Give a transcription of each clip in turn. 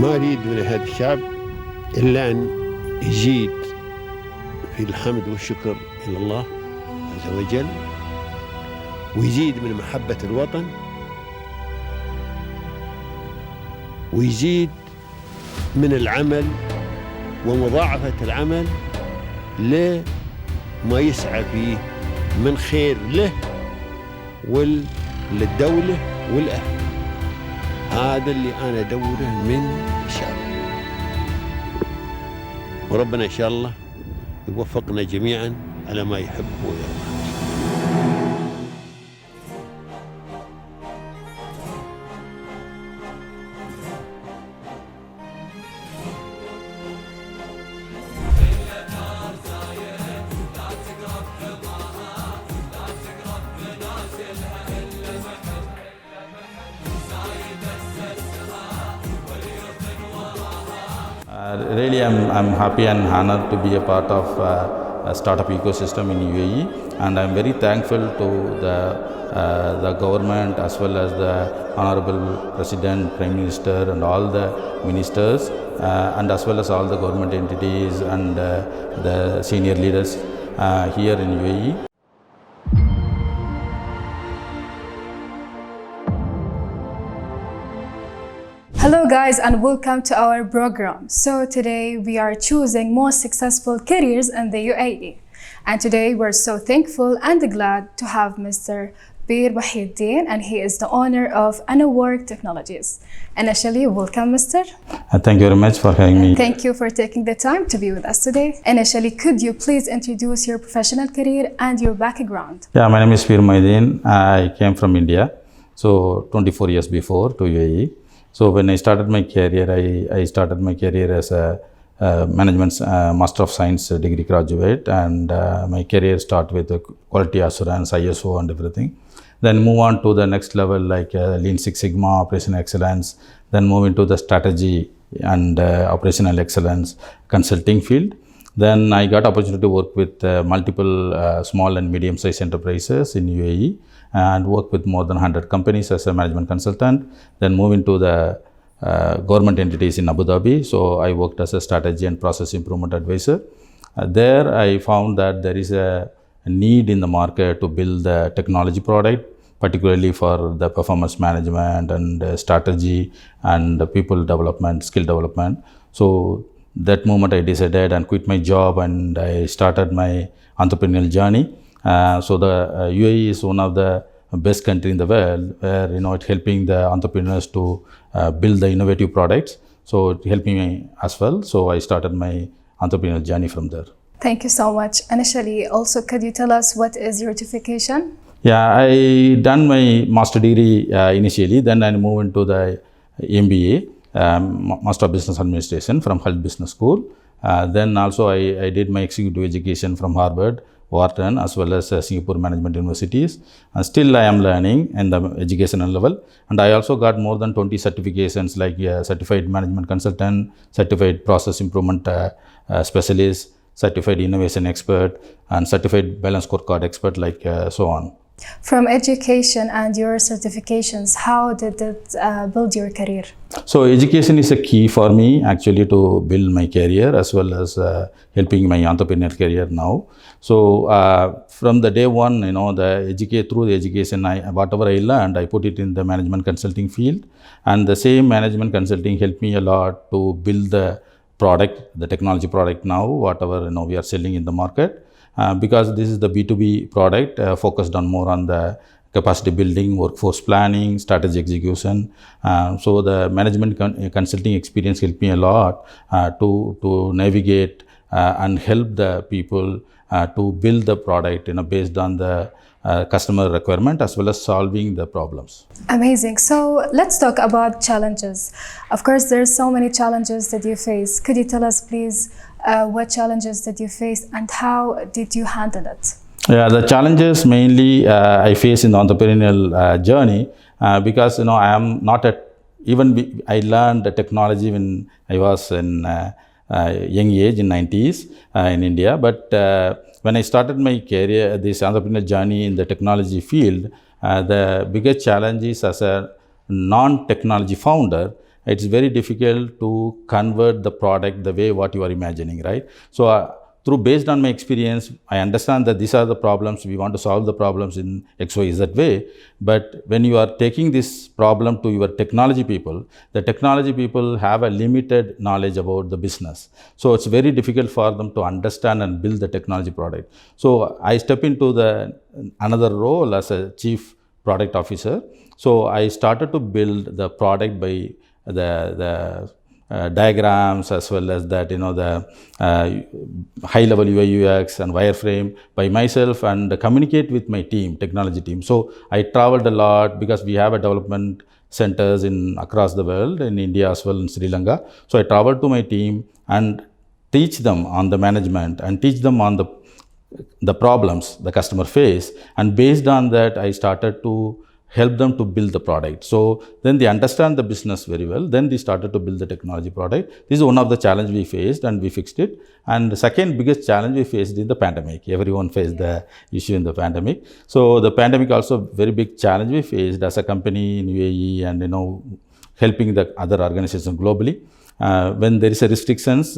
ما أريد من هذا الشعب إلا أن يزيد في الحمد والشكر إلى الله عز وجل، ويزيد من محبة الوطن، ويزيد من العمل ومضاعفة العمل لما يسعى فيه من خير له وللدولة والأهل. هذا اللي أنا أدوره من الشعب، وربنا إن شاء الله يوفقنا جميعا على ما يحب ويرضى. Really, I'm happy and honored to be a part of a startup ecosystem in UAE, and I'm very thankful to the government as well as the Honorable President, Prime Minister, and all the ministers, and as well as all the government entities and the senior leaders here in UAE. Hello guys, and welcome to our program. So today we are choosing most successful careers in the UAE, and today we're so thankful and glad to have Mr. Mohaideen, and he is the owner of INNOWORK Technologies. Initially, welcome Mr. Thank you very much for having me. Thank you for taking the time to be with us today. Initially, could you please introduce your professional career and your background? Yeah, my name is Mohaideen. I came from India, so 24 years before to UAE. So when I started my career, I started my career as a management Master of Science degree graduate, and my career started with quality assurance, ISO and everything. Then move on to the next level like Lean Six Sigma, Operational Excellence, then move into the strategy and operational excellence consulting field. Then I got opportunity to work with multiple small and medium-sized enterprises in UAE and work with more than 100 companies as a management consultant. Then move into the government entities in Abu Dhabi. So I worked as a strategy and process improvement advisor. There I found that there is a need in the market to build the technology product, particularly for the performance management and strategy and people development, skill development. So that moment I decided and quit my job, and I started my entrepreneurial journey. So the UAE is one of the best country in the world where it's helping the entrepreneurs to build the innovative products. So it helped me as well. So I started my entrepreneurial journey from there. Thank you so much. Initially, also could you tell us what is your certification? Yeah, I done my master degree initially. Then I moved into the MBA, Master of Business Administration from Hull Business School. Then also I did my executive education from Harvard, Wharton, as well as Singapore Management Universities. And still I am learning in the educational level. And I also got more than 20 certifications like Certified Management Consultant, Certified Process Improvement Specialist, Certified Innovation Expert, and Certified Balance Scorecard Expert, like so on. From education and your certifications, how did it build your career? So education is a key for me actually to build my career as well as helping my entrepreneurial career now. So from the day one, through the education, whatever I learned, I put it in the management consulting field, and the same management consulting helped me a lot to build the product, the technology product now, whatever we are selling in the market. Because this is the B2B product focused on more on the capacity building, workforce planning, strategy execution. So the management consulting experience helped me a lot to navigate and help the people to build the product based on the customer requirement as well as solving the problems. Amazing. So let's talk about challenges. Of course, there's so many challenges that you face. Could you tell us, please, what challenges did you face and how did you handle it? Yeah, the challenges mainly I face in the entrepreneurial journey because I am not I learned the technology when I was in young age in 90s in India, but when I started my career, this entrepreneurial journey in the technology field, the biggest challenge is as a non-technology founder, it's very difficult to convert the product the way what you are imagining, right? So based on my experience, I understand that these are the problems. We want to solve the problems in X, Y, Z way. But when you are taking this problem to your technology people, the technology people have a limited knowledge about the business. So it's very difficult for them to understand and build the technology product. So I step into another role as a chief product officer. So I started to build the product by the diagrams, as well as that, the high level UI UX and wireframe by myself, and communicate with my team, technology team. So I traveled a lot because we have a development centers across the world, in India as well, in Sri Lanka. So I traveled to my team and teach them on the management and teach them on the problems the customer face, and based on that I started to help them to build the product. So then they understand the business very well. Then they started to build the technology product. This is one of the challenges we faced, and we fixed it. And the second biggest challenge we faced in the pandemic. Everyone faced the issue in the pandemic. So the pandemic also very big challenge we faced as a company in UAE, and helping the other organizations globally. When there is a restrictions,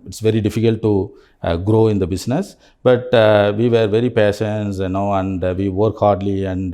it's very difficult to grow in the business. But we were very patient, and we work hardly, and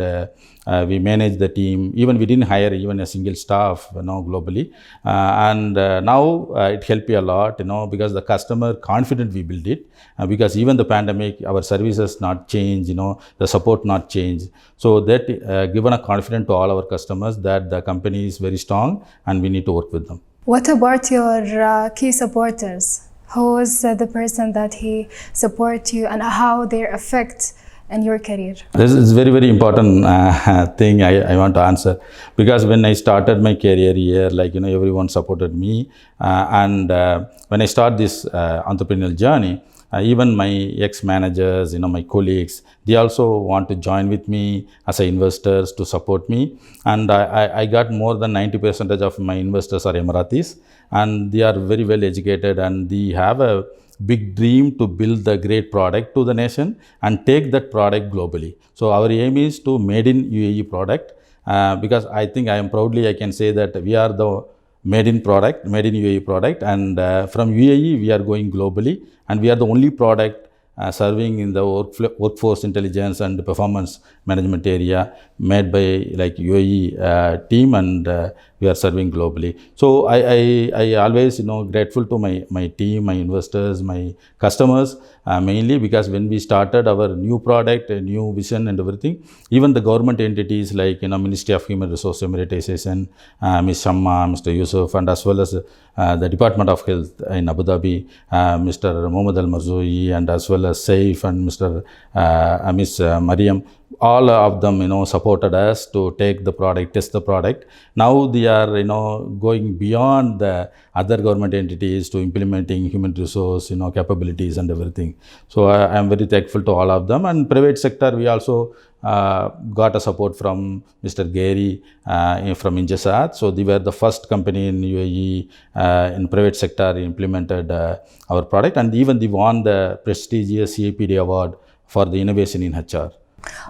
we manage the team. Even we didn't hire even a single staff, globally. Now it helped me a lot, because the customer confident we build it. Because even the pandemic, our services not change, the support not change. So that given a confidence to all our customers that the company is very strong and we need to work with them. What about your key supporters? Who is the person that he supports you, and how they affect in your career? This is very, very important thing I want to answer, because when I started my career here, everyone supported me, and when I start this entrepreneurial journey, even my ex-managers, my colleagues, they also want to join with me as investors to support me. And I got more than 90% of my investors are Emiratis, and they are very well educated, and they have a big dream to build the great product to the nation and take that product globally. So our aim is to made in UAE product, because I think I can say that we are the made in UAE product, and from UAE we are going globally, and we are the only product serving in the workforce intelligence and performance management area made by UAE team, and we are serving globally. So I always grateful to my team, my investors, my customers, mainly because when we started our new product, a new vision and everything, even the government entities like Ministry of Human Resource Meritization, Ms. Shamma, Mr. Yusuf, and as well as the Department of Health in Abu Dhabi, Mr. Mohammad Al Marzoui, and as well as Sait and Ms. Mariam, all of them supported us to take the product, test the product. Now they are going beyond the other government entities to implementing human resource capabilities and everything. So I am very thankful to all of them. And private sector, we also got a support from Mr. Gary from Injazat. So they were the first company in UAE in private sector implemented our product, and even they won the prestigious CAPD award for the innovation in HR.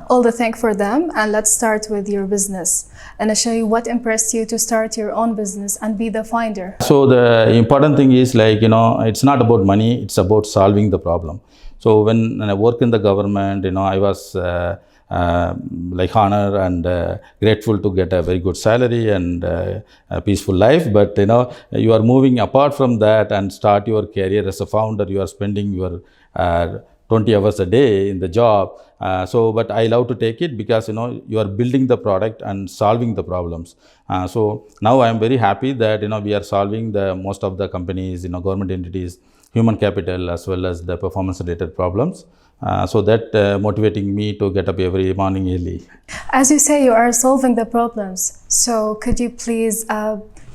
All the thank for them, and let's start with your business. And I'll show you what impressed you to start your own business and be the founder. So the important thing is it's not about money, it's about solving the problem. So when I work in the government, I was honored and grateful to get a very good salary and a peaceful life. But you are moving apart from that and start your career as a founder. You are spending your 20 hours a day in the job. But I love to take it because you are building the product and solving the problems. So now I am very happy that we are solving most of the companies, government entities, human capital, as well as the performance related problems. So that motivating me to get up every morning early. As you say, you are solving the problems. So could you please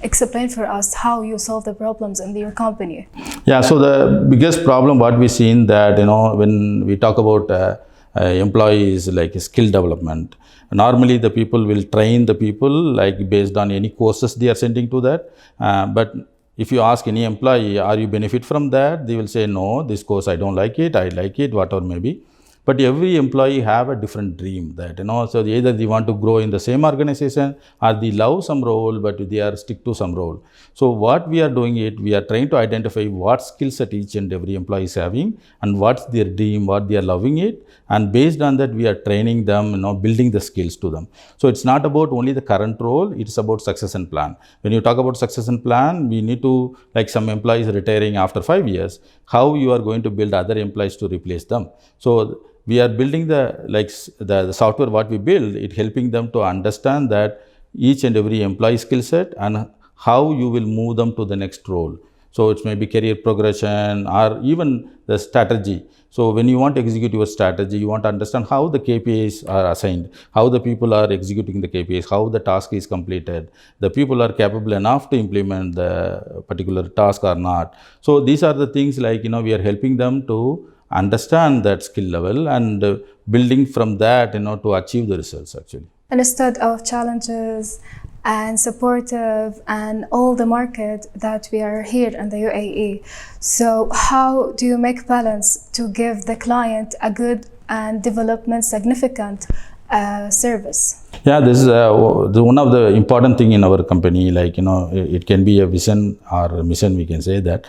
explain for us how you solve the problems in your company? Yeah, so the biggest problem what we see in that, when we talk about employees skill development, normally the people will train the people based on any courses they are sending to that. But if you ask any employee, are you benefit from that? They will say, no, this course I don't like it, I like it, whatever maybe. but every employee have a different dream that, so either they want to grow in the same organization or they love some role, but they are stick to some role. So what we are doing we are trying to identify what skill set each and every employee is having and what's their dream, what they are loving it. And based on that, we are training them, building the skills to them. So it's not about only the current role, it's about succession plan. When you talk about succession plan, we need to, like some employees retiring after 5 years, how you are going to build other employees to replace them. So we are building the software what we build, it helping them to understand that each and every employee skill set and how you will move them to the next role. So it may be career progression or even the strategy. So when you want to execute your strategy, you want to understand how the KPIs are assigned, how the people are executing the KPIs, how the task is completed, the people are capable enough to implement the particular task or not. So these are the things we are helping them to understand that skill level and building from that, to achieve the results actually. And instead of challenges and supportive and all the market that we are here in the UAE. So how do you make balance to give the client a good and development significant service? Yeah, this is one of the important thing in our company, it can be a vision or a mission, we can say that.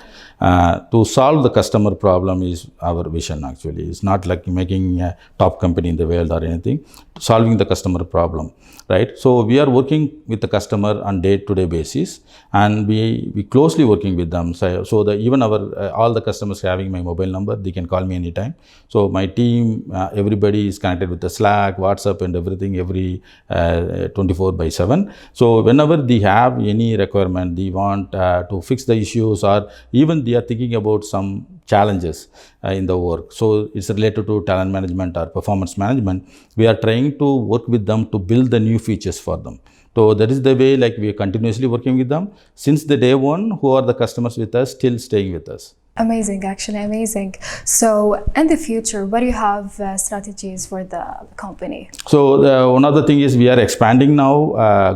To solve the customer problem is our vision actually. It's not like making a top company in the world or anything, solving the customer problem, right? So we are working with the customer on day-to-day basis and we closely working with them. So even all the customers having my mobile number, they can call me anytime. So my team, everybody is connected with the Slack, WhatsApp and everything, every 24/7. So whenever they have any requirement, they want to fix the issues or even they are thinking about some challenges in the work. So it's related to talent management or performance management. We are trying to work with them to build the new features for them. So that is the way we are continuously working with them. Since the day one, who are the customers with us, still staying with us. Amazing, actually amazing. So in the future, what do you have strategies for the company? So one other thing is we are expanding now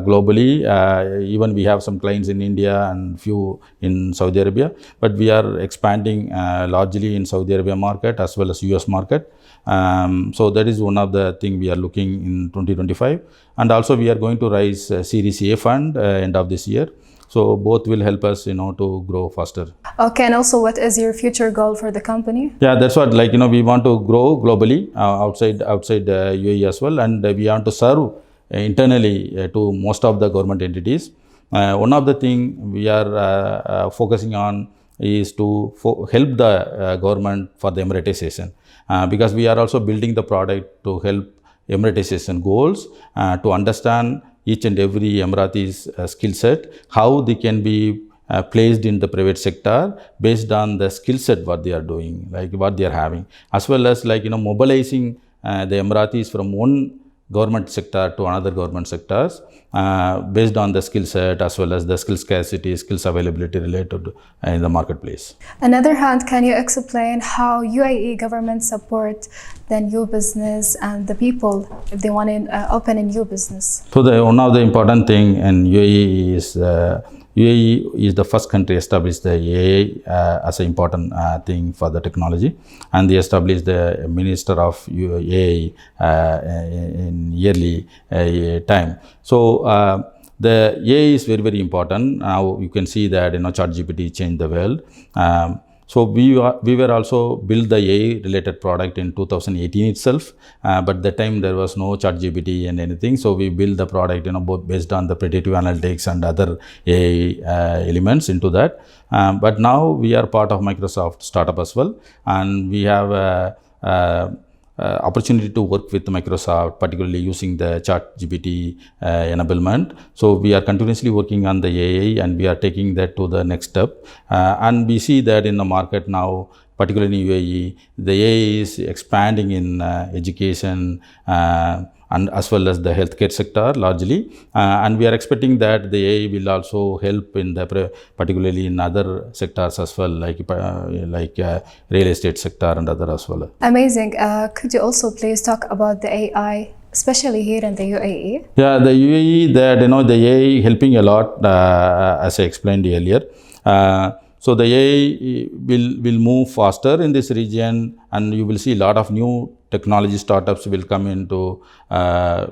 globally. Even we have some clients in India and few in Saudi Arabia, but we are expanding largely in Saudi Arabia market as well as US market. So that is one of the thing we are looking in 2025. And also we are going to raise Series A fund end of this year. So both will help us, to grow faster. Okay, and also what is your future goal for the company? Yeah, that's what, we want to grow globally outside UAE as well, and we want to serve internally to most of the government entities. One of the thing we are focusing on is to help the government for the Emiratization, because we are also building the product to help Emiratization goals, to understand each and every Emirati's skill set, how they can be placed in the private sector based on the skill set what they are doing, what they are having, as well as mobilizing the Emiratis from one government sector to another government sectors based on the skill set as well as the skill scarcity, skills availability related in the marketplace. Another hand, can you explain how UAE government support the new business and the people if they want to open a new business? So one of the important thing in UAE is the first country established the AI as an important thing for the technology, and they established the Minister of AI in yearly time. So the AI is very, very important. Now you can see that ChatGPT changed the world. So we were also built the AI related product in 2018 itself, but that time there was no ChatGPT and anything. So we built the product, both based on the predictive analytics and other AI elements into that. But now we are part of Microsoft startup as well, and we have opportunity to work with Microsoft, particularly using the ChatGPT enablement. So we are continuously working on the AI and we are taking that to the next step. And we see that in the market now, particularly in UAE, the AI is expanding in education and as well as the healthcare sector largely. And we are expecting that the AI will also help in the particularly in other sectors as well, like real estate sector and other as well. Amazing. Could you also please talk about the AI, especially here in the UAE? Yeah, the UAE, the AI helping a lot, as I explained earlier. So the AI will move faster in this region, and you will see a lot of new technology startups will come into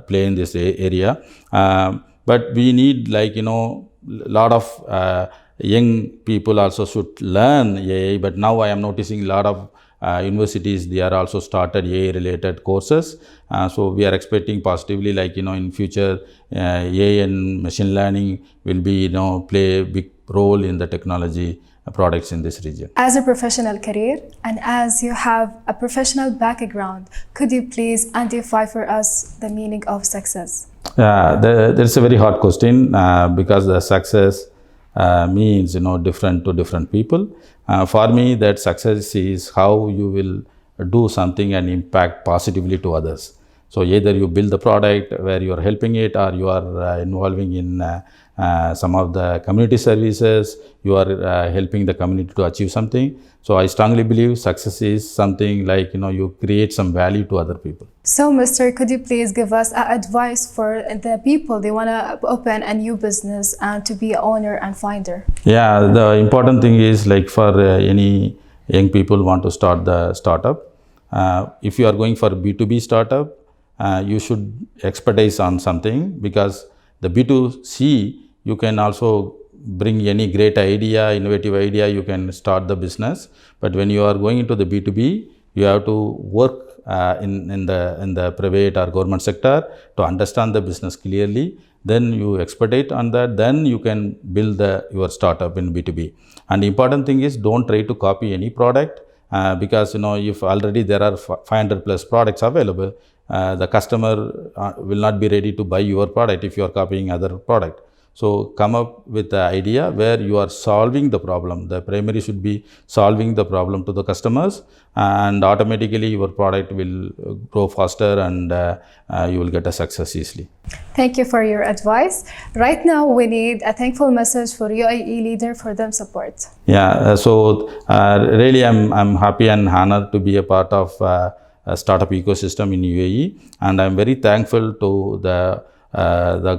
play in this area. But we need, like, lot of young people also should learn AI. But now I am noticing a lot of universities, they are also started AI related courses. So we are expecting positively, like, in future AI and machine learning will be, play a big role in the technology products in this region. As a professional career and as you have a professional background, could you please identify for us the meaning of success? There's a very hard question because the success means, different to different people. For me, that success is how you will do something and impact positively to others. So either you build the product where you are helping it, or you are involving in some of the community services, you are helping the community to achieve something. So I strongly believe success is something like, you create some value to other people. So, Mr., could you please give us advice for the people they want to open a new business and to be an owner and founder? Yeah, the important thing is, like, for any young people want to start the startup, if you are going for B2B startup, you should expertise on something, because the B2C, you can also bring any great idea, innovative idea, you can start the business. But when you are going into the B2B, you have to work in the private or government sector to understand the business clearly. Then you expertise on that, then you can build your startup in B2B. And the important thing is, don't try to copy any product, because if already there are 500 plus products available, the customer will not be ready to buy your product if you are copying other product. So come up with the idea where you are solving the problem. The primary should be solving the problem to the customers, and automatically your product will grow faster, and you will get a success easily. Thank you for your advice. Right now, we need a thankful message for UAE leader for them support. Yeah, so really I'm happy and honored to be a part of a startup ecosystem in UAE, and I'm very thankful to the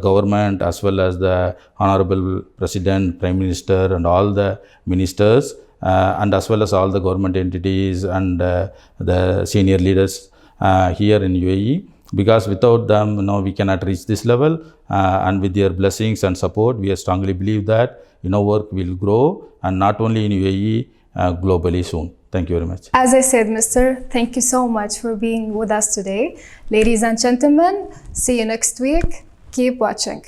government, as well as the Honorable President, Prime Minister, and all the ministers, and as well as all the government entities and the senior leaders here in UAE. Because without them, we cannot reach this level. And with their blessings and support, we strongly believe that INNOWORK will grow, and not only in UAE, globally soon. Thank you very much. As I said, Mr., thank you so much for being with us today. Ladies and gentlemen, see you next week. Keep watching.